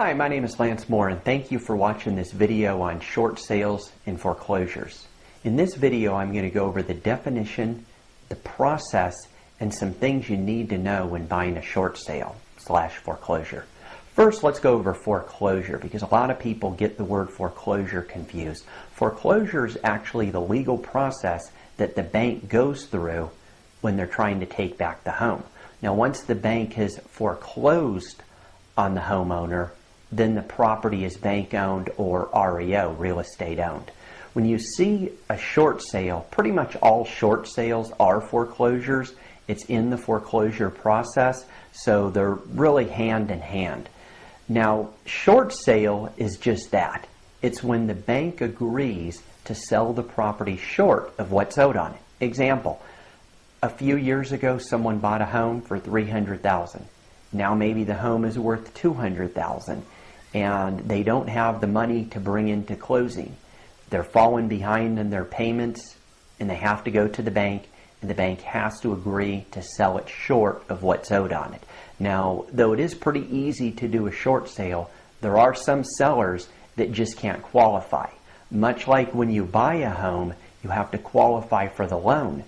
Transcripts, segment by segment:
Hi, my name is Lance Moore and thank you for watching this video on short sales and foreclosures. In this video I'm going to go over the definition, the process, and some things you need to know when buying a short sale / foreclosure. First, let's go over foreclosure because a lot of people get the word foreclosure confused. Foreclosure is actually the legal process that the bank goes through when they're trying to take back the home. Now, once the bank has foreclosed on the homeowner, then the property is bank owned or REO, real estate owned. When you see a short sale, pretty much all short sales are foreclosures. It's in the foreclosure process, so they're really hand in hand. Now, short sale is just that. It's when the bank agrees to sell the property short of what's owed on it. Example, a few years ago someone bought a home for $300,000. Now maybe the home is worth $200,000 and they don't have the money to bring into closing. They're falling behind in their payments and they have to go to the bank, and the bank has to agree to sell it short of what's owed on it. Now, though it is pretty easy to do a short sale, there are some sellers that just can't qualify. Much like when you buy a home, you have to qualify for the loan.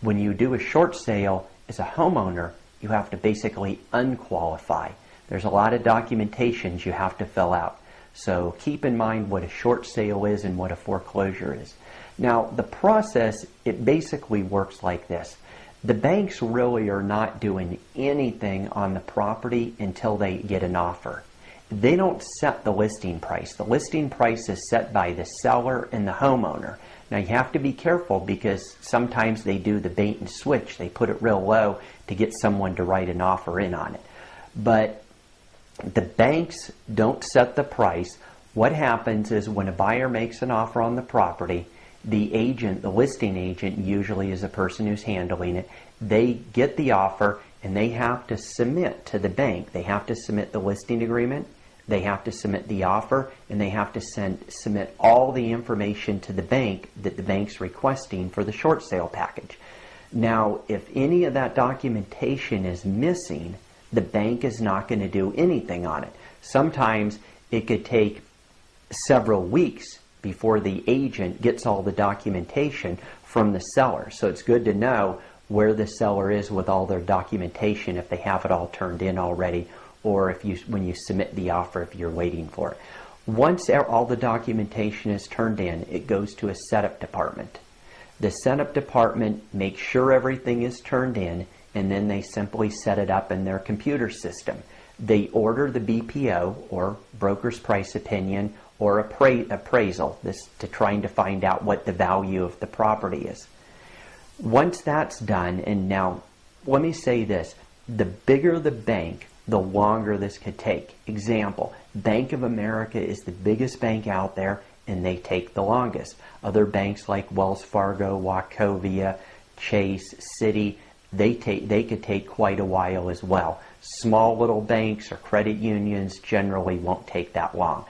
When you do a short sale as a homeowner, you have to basically unqualify. There's a lot of documentations you have to fill out. So keep in mind what a short sale is and what a foreclosure is. Now, the process, it basically works like this. The banks really are not doing anything on the property until they get an offer. They don't set the listing price. The listing price is set by the seller and the homeowner. Now, you have to be careful because sometimes they do the bait and switch. They put it real low to get someone to write an offer in on it. But the banks don't set the price. What happens is when a buyer makes an offer on the property, the agent, the listing agent, usually is the person who's handling it, they get the offer and they have to submit to the bank. They have to submit the listing agreement, they have to submit the offer, and they have to submit all the information to the bank that the bank's requesting for the short sale package. Now, if any of that documentation is missing, the bank is not going to do anything on it. Sometimes it could take several weeks before the agent gets all the documentation from the seller. So it's good to know where the seller is with all their documentation, if they have it all turned in already, or when you submit the offer, if you're waiting for it. Once all the documentation is turned in, it goes to a setup department. The setup department makes sure everything is turned in, and then they simply set it up in their computer system. They order the BPO, or broker's price opinion, or appraisal, this to trying to find out what the value of the property is. Once that's done, and now let me say this, the bigger the bank, the longer this could take. Example, Bank of America is the biggest bank out there and they take the longest. Other banks like Wells Fargo, Wachovia, Chase, Citi, they could take quite a while as well. Small little banks or credit unions generally won't take that long.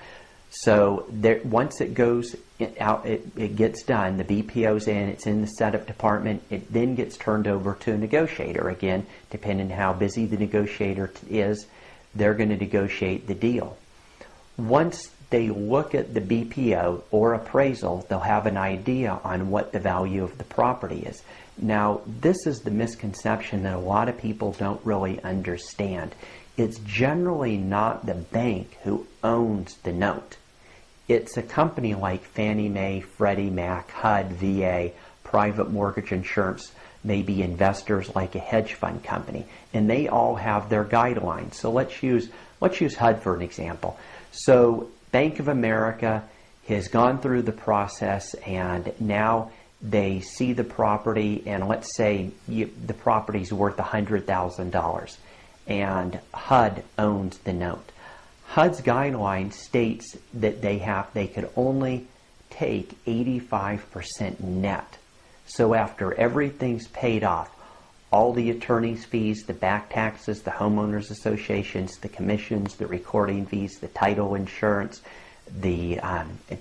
So once it goes out, it gets done, the BPO's in, it's in the setup department, it then gets turned over to a negotiator. Again, depending on how busy the negotiator is, they're going to negotiate the deal. Once they look at the BPO or appraisal, they'll have an idea on what the value of the property is. Now, this is the misconception that a lot of people don't really understand. It's generally not the bank who owns the note. It's a company like Fannie Mae, Freddie Mac, HUD, VA, private mortgage insurance, maybe investors like a hedge fund company, and they all have their guidelines. So let's use HUD for an example. So Bank of America has gone through the process and now they see the property, and let's say the property's worth $100,000 and HUD owns the note. HUD's guideline states that they could only take 85% net. So after everything's paid off, all the attorney's fees, the back taxes, the homeowners associations, the commissions, the recording fees, the title insurance, the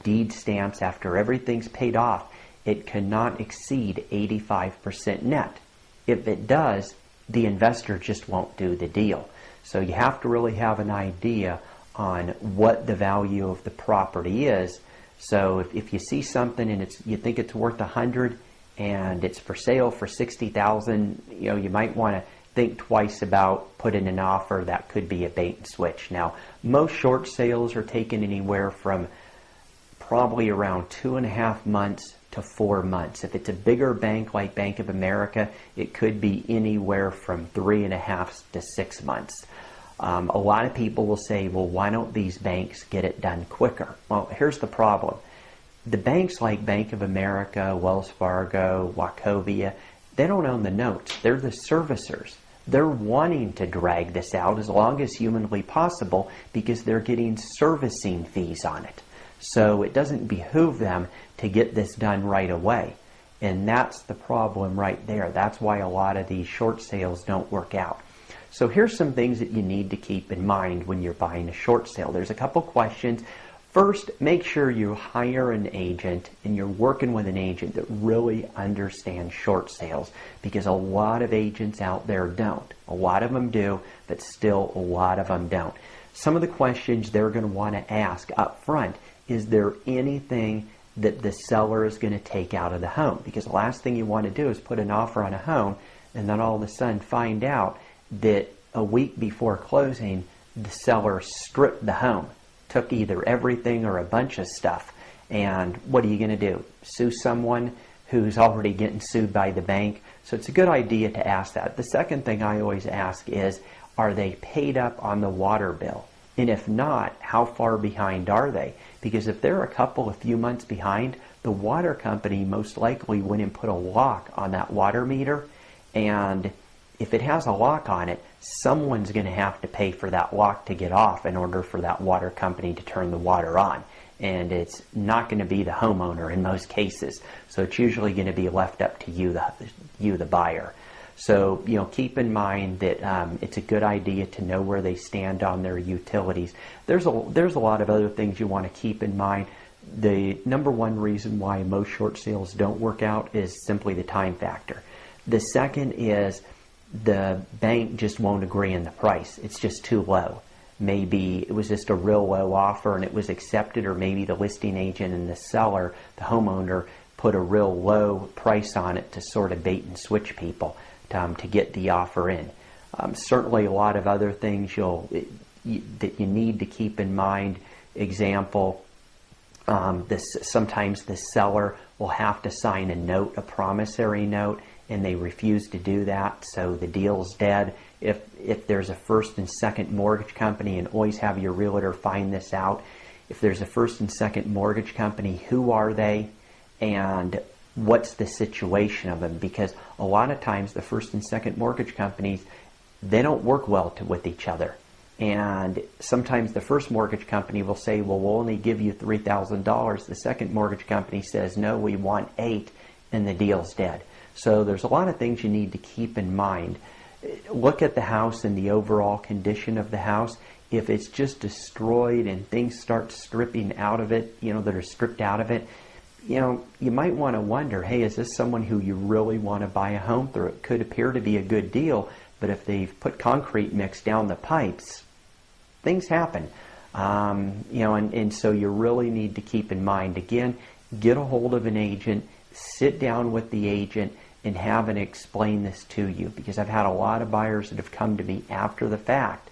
deed stamps, after everything's paid off, it cannot exceed 85% net. If it does, the investor just won't do the deal. So you have to really have an idea on what the value of the property is. So if you see something and you think it's worth 100 and it's for sale for 60,000, you might want to think twice about putting an offer. That could be a bait and switch. Now, most short sales are taken anywhere from probably around 2.5 months to 4 months. If it's a bigger bank like Bank of America, it could be anywhere from 3.5 to 6 months. A lot of people will say, well, why don't these banks get it done quicker? Well, here's the problem. The banks like Bank of America, Wells Fargo, Wachovia, they don't own the notes. They're the servicers. They're wanting to drag this out as long as humanly possible because they're getting servicing fees on it. So it doesn't behoove them to get this done right away. And that's the problem right there. That's why a lot of these short sales don't work out. So here's some things that you need to keep in mind when you're buying a short sale. There's a couple questions. First, make sure you hire an agent and you're working with an agent that really understands short sales, because a lot of agents out there don't. A lot of them do, but still a lot of them don't. Some of the questions they're going to want to ask up front: is there anything that the seller is going to take out of the home? Because the last thing you want to do is put an offer on a home and then all of a sudden find out that a week before closing, the seller stripped the home, took either everything or a bunch of stuff. And what are you going to do? Sue someone who's already getting sued by the bank? So it's a good idea to ask that. The second thing I always ask is, are they paid up on the water bill? And if not, how far behind are they? Because if they're a few months behind, the water company most likely went and put a lock on that water meter. And if it has a lock on it, someone's going to have to pay for that lock to get off in order for that water company to turn the water on. And it's not going to be the homeowner in most cases. So it's usually going to be left up to you, the buyer. So, keep in mind that it's a good idea to know where they stand on their utilities. There's a lot of other things you want to keep in mind. The number one reason why most short sales don't work out is simply the time factor. The second is the bank just won't agree on the price. It's just too low. Maybe it was just a real low offer and it was accepted, or maybe the listing agent and the seller, the homeowner, put a real low price on it to sort of bait and switch people to get the offer in. Certainly a lot of other things that you need to keep in mind. Example, sometimes the seller will have to sign a note, a promissory note, and they refuse to do that, so the deal's dead. If there's a first and second mortgage company, and always have your realtor find this out, if there's a first and second mortgage company, who are they and what's the situation of them? Because a lot of times the first and second mortgage companies, they don't work well with each other. And sometimes the first mortgage company will say, well, we'll only give you $3,000. The second mortgage company says, no, we want $8,000, and the deal's dead. So there's a lot of things you need to keep in mind. Look at the house and the overall condition of the house. If it's just destroyed and things start stripping out of it, that are stripped out of it, you might want to wonder, hey, is this someone who you really want to buy a home through? It could appear to be a good deal, but if they've put concrete mix down the pipes, things happen. And so you really need to keep in mind, again, get a hold of an agent, sit down with the agent, and have him explain this to you. Because I've had a lot of buyers that have come to me after the fact,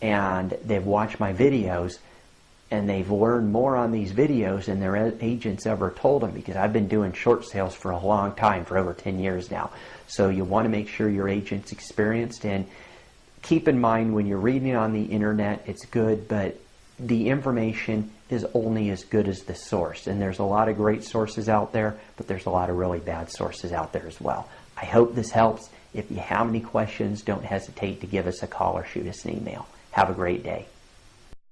and they've watched my videos, and they've learned more on these videos than their agents ever told them, because I've been doing short sales for a long time, for over 10 years now. So you want to make sure your agent's experienced, and keep in mind when you're reading on the internet, it's good, but the information is only as good as the source. And there's a lot of great sources out there, but there's a lot of really bad sources out there as well. I hope this helps. If you have any questions, don't hesitate to give us a call or shoot us an email. Have a great day.